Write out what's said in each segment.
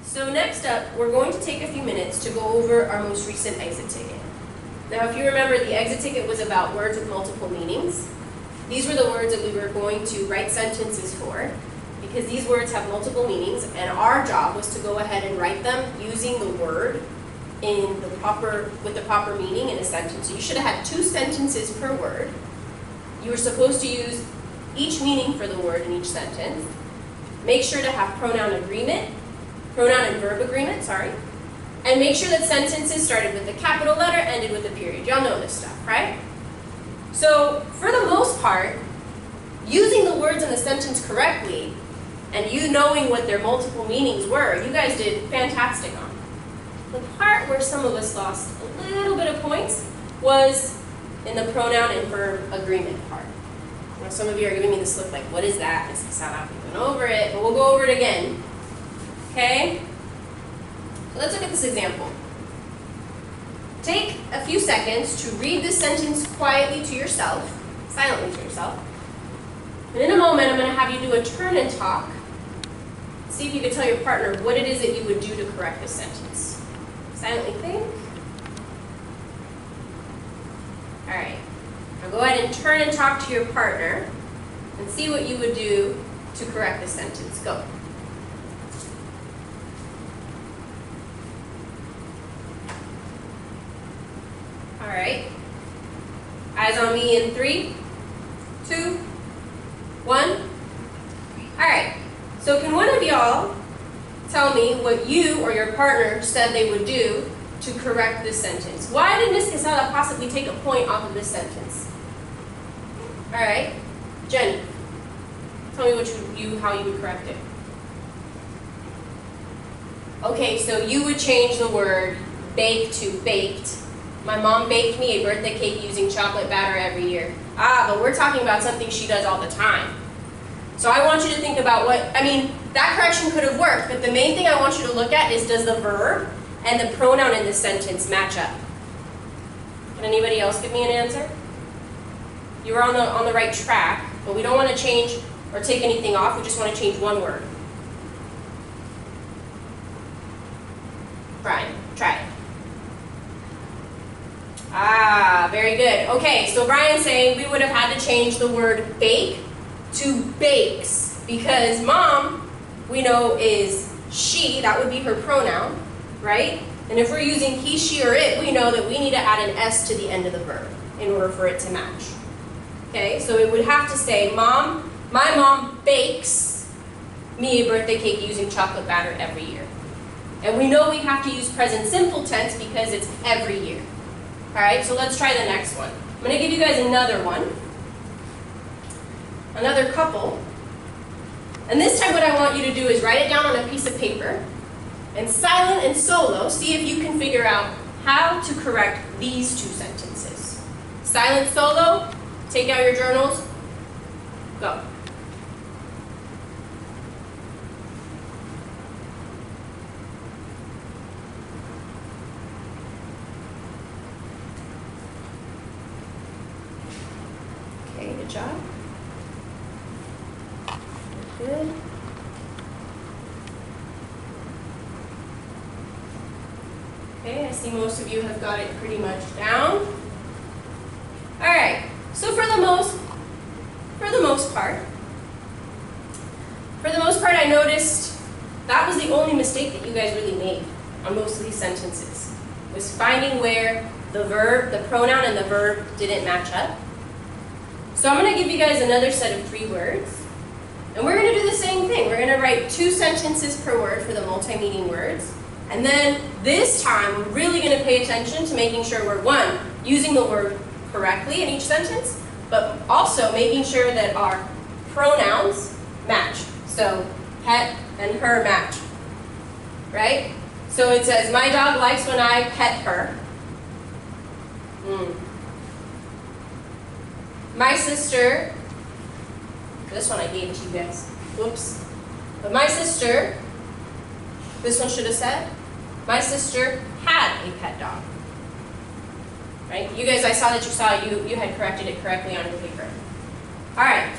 So next up, we're going to take a few minutes to go over our most recent exit ticket. Now, if you remember, the exit ticket was about words with multiple meanings. These were the words that we were going to write sentences for, because these words have multiple meanings, and our job was to go ahead and write them using the word with the proper meaning in a sentence. So you should have had 2 sentences per word. You were supposed to use each meaning for the word in each sentence. Make sure to have pronoun and verb agreement, and make sure that sentences started with a capital letter, ended with a period. Y'all know this stuff, right? So, for the most part, using the words in the sentence correctly, and you knowing what their multiple meanings were, you guys did fantastic on. The part where some of us lost a little bit of points was in the pronoun and verb agreement part. Now, some of you are giving me this look like, what is that? Ms. Casada, we went over it, but we'll go over it again. Okay? So let's look at this example. Take a few seconds to read this sentence quietly to yourself, silently to yourself. And in a moment, I'm going to have you do a turn and talk. See if you can tell your partner what it is that you would do to correct this sentence. Silently think. All right. Now go ahead and turn and talk to your partner and see what you would do to correct this sentence. Go. All right. Eyes on me in 3, 2, 1. All right. So can one of y'all tell me what you or your partner said they would do to correct this sentence? Why did Ms. Casada possibly take a point off of this sentence? All right. Jenny, tell me how you would correct it. Okay, so you would change the word bake to baked. My mom baked me a birthday cake using chocolate batter every year. But we're talking about something she does all the time. So I want you to think about that correction could have worked, but the main thing I want you to look at is, does the verb and the pronoun in this sentence match up? Can anybody else give me an answer? You were on the right track, but we don't want to change or take anything off, we just want to change one word. Brian, try it. Very good. Okay, so Brian's saying we would have had to change the word bake to bakes, because mom, we know, is she. That would be her pronoun, right? And if we're using he, she, or it, we know that we need to add an S to the end of the verb in order for it to match. Okay, so it would have to say, my mom bakes me a birthday cake using chocolate batter every year. And we know we have to use present simple tense because it's every year. All right, so let's try the next one. I'm going to give you guys another one. Another couple. And this time what I want you to do is write it down on a piece of paper, and silent and solo, see if you can figure out how to correct these 2 sentences. Silent, solo, take out your journals, go. Okay, good job. Good. Okay, I see most of you have got it pretty much down. All right, so for the most part, I noticed that was the only mistake that you guys really made on most of these sentences, was finding where the pronoun and the verb didn't match up. So I'm going to give you guys another set of 3 words. And we're going to do the same thing. We're going to write 2 sentences per word for the multi-meaning words. And then this time, we're really going to pay attention to making sure we're, 1, using the word correctly in each sentence, but also making sure that our pronouns match. So pet and her match, right? So it says, my dog likes when I pet her. My sister, this one I gave to you guys, whoops. But my sister, this one should have said, my sister had a pet dog. Right? You guys, I saw that you had corrected it correctly on your paper. All right.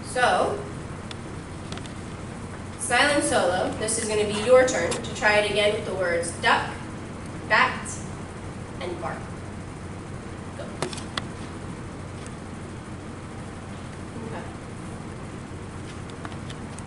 So, Silent solo, this is going to be your turn to try it again with the words duck, bat, and bark. Go.